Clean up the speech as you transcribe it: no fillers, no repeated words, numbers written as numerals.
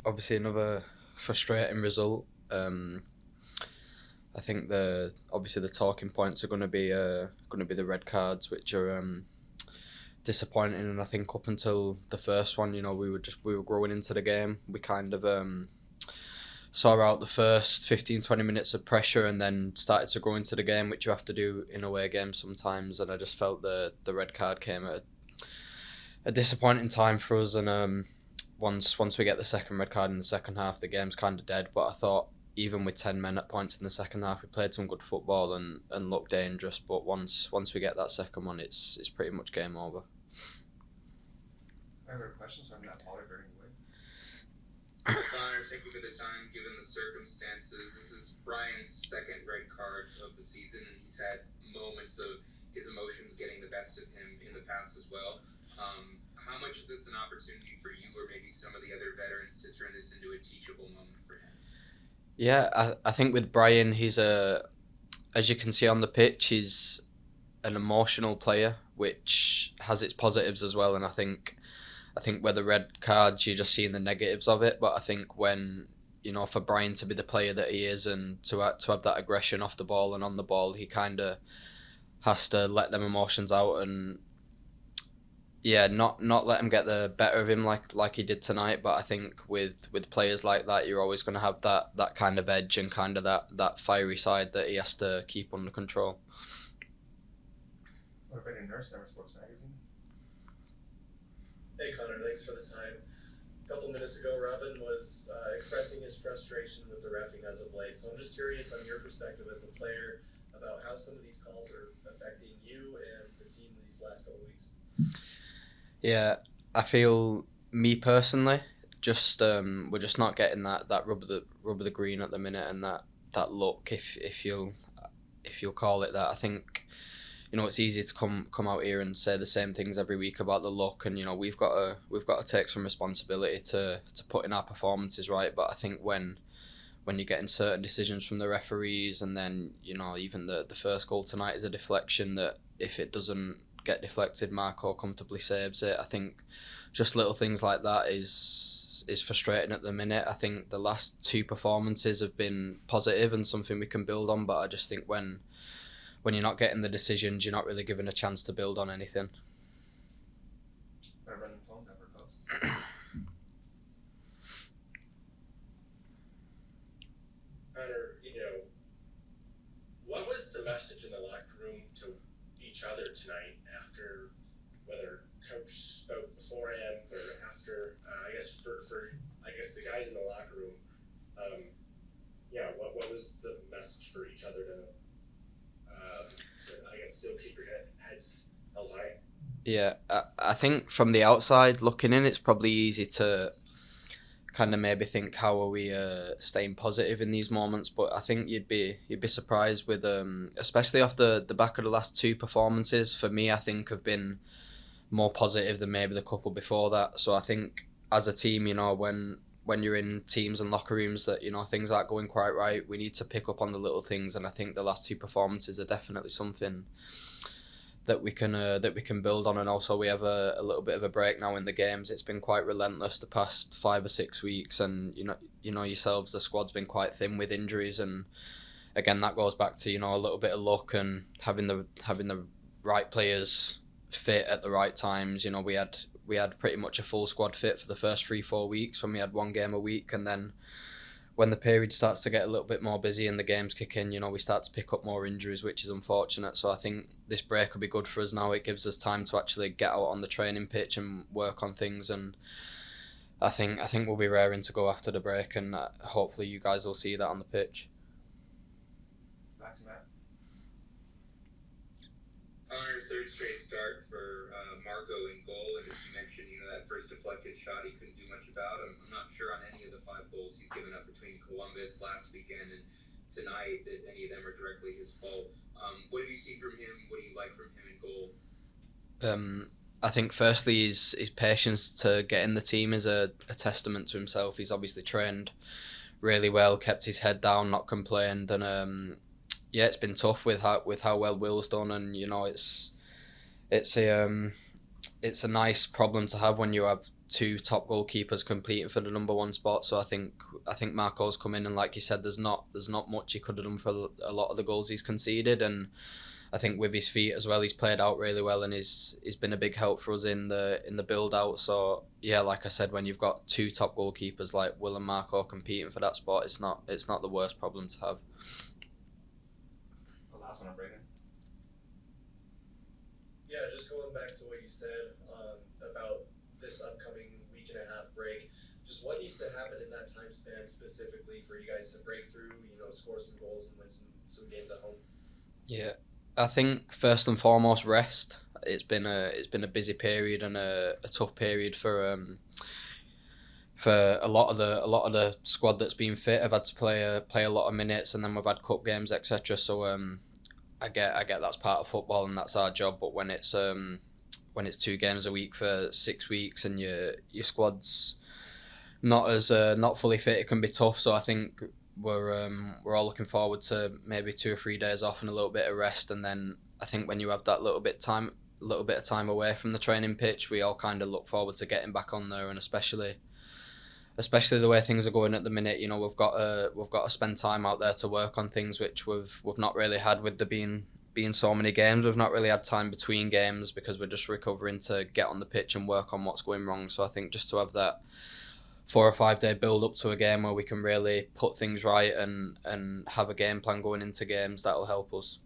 Obviously, another frustrating result. I think the talking points are going to be the red cards, which are disappointing. And I think up until the first one, we were growing into the game. We kind of saw out the first 15-20 minutes of pressure and then started to grow into the game, which you have to do in away games sometimes. And I just felt the red card came at a disappointing time for us. And once we get the second red card in the second half, the game's kind of dead. But I thought even with 10 men at points in the second half, we played some good football and looked dangerous. But once we get that second one, it's pretty much game over. I have a question, so I'm not bothered anyway. Connor, thank you for the time, given the circumstances. This is Brian's second red card of the season, and he's had moments of his emotions getting the best of him in the past as well. How much is this an opportunity for you or maybe some of the other veterans to turn this into a teachable moment for him? Yeah, I think with Brian, as you can see on the pitch, he's an emotional player, which has its positives as well. And I think where the red cards, you're just seeing the negatives of it. But I think when, for Brian to be the player that he is and to have that aggression off the ball and on the ball, he kind of has to let them emotions out and, yeah, not let him get the better of him like he did tonight. But I think with players like that, you're always going to have that kind of edge and kind of that fiery side that he has to keep under control. What about in Nurse Never Sports Magazine? Hey Connor, thanks for the time. A couple minutes ago, Robin was expressing his frustration with the reffing as of late. So I'm just curious on your perspective as a player about how some of these calls are affecting you and the team these last couple weeks. Yeah, I feel, me personally, just we're just not getting that rub of the green at the minute, and that look, if you'll call it that. I think, it's easy to come out here and say the same things every week about the look, and we've got to take some responsibility to put in our performances right. But I think when you're getting certain decisions from the referees, and then even the first goal tonight is a deflection that, if it doesn't get deflected, Marco comfortably saves it. I think just little things like that is frustrating at the minute. I think the last two performances have been positive and something we can build on, but I just think when you're not getting the decisions, you're not really given a chance to build on anything. Better run the phone number close. Connor, what was the message in the locker room to each other tonight after, whether coach spoke beforehand or after? I guess for the guys in the locker room, what was the message for each other to still keep your heads held high? Yeah, I think from the outside looking in, it's probably easy to kind of maybe think, how are we staying positive in these moments? But I think you'd be surprised with especially off the back of the last two performances. For me, I think have been more positive than maybe the couple before that. So I think as a team, when you're in teams and locker rooms that things aren't going quite right, we need to pick up on the little things. And I think the last two performances are definitely something that we can build on. And also we have a little bit of a break now in the games. It's been quite relentless the past 5 or 6 weeks, and yourselves, the squad's been quite thin with injuries, and again that goes back to a little bit of luck and having the right players fit at the right times. We had pretty much a full squad fit for the first 3-4 weeks when we had one game a week, and then when the period starts to get a little bit more busy and the games kick in, we start to pick up more injuries, which is unfortunate. So I think this break will be good for us now. It gives us time to actually get out on the training pitch and work on things, and I think we'll be raring to go after the break, and hopefully you guys will see that on the pitch. Back to Matt. Connor's third straight start for Marco in goal, and as you mentioned, that first deflected shot he couldn't do much about. I'm not sure on any of the 5 goals he's given up between Columbus last weekend and tonight that any of them are directly his fault. What have you seen from him? What do you like from him in goal? I think firstly his patience to get in the team is a testament to himself. He's obviously trained really well, kept his head down, not complained, and it's been tough with how well Will's done, and it's a nice problem to have when you have two top goalkeepers competing for the number one spot. So I think Marco's come in, and like you said, there's not much he could have done for a lot of the goals he's conceded, and I think with his feet as well, he's played out really well, and he's been a big help for us in the build out. So yeah, like I said, when you've got two top goalkeepers like Will and Marco competing for that spot, it's not the worst problem to have. The last one, Brayden. Yeah, just going back to what you said about this upcoming week and a half break, just what needs to happen in that time span specifically for you guys to break through, score some goals and win some games at home? Yeah, I think first and foremost rest. It's been a busy period and a tough period for a lot of the squad that's been fit. I've had to play a lot of minutes, and then we've had cup games, etc. So I get that's part of football and that's our job. But when it's 2 games a week for 6 weeks and your squad's not fully fit, it can be tough. So I think we're all looking forward to maybe 2 or 3 days off and a little bit of rest, and then I think when you have that little bit of time away from the training pitch, we all kind of look forward to getting back on there, and especially the way things are going at the minute. We've got to spend time out there to work on things which we've not really had with the being so many games. We've not really had time between games because we're just recovering to get on the pitch and work on what's going wrong. So I think just to have that 4 or 5 day build up to a game where we can really put things right and have a game plan going into games, that'll help us.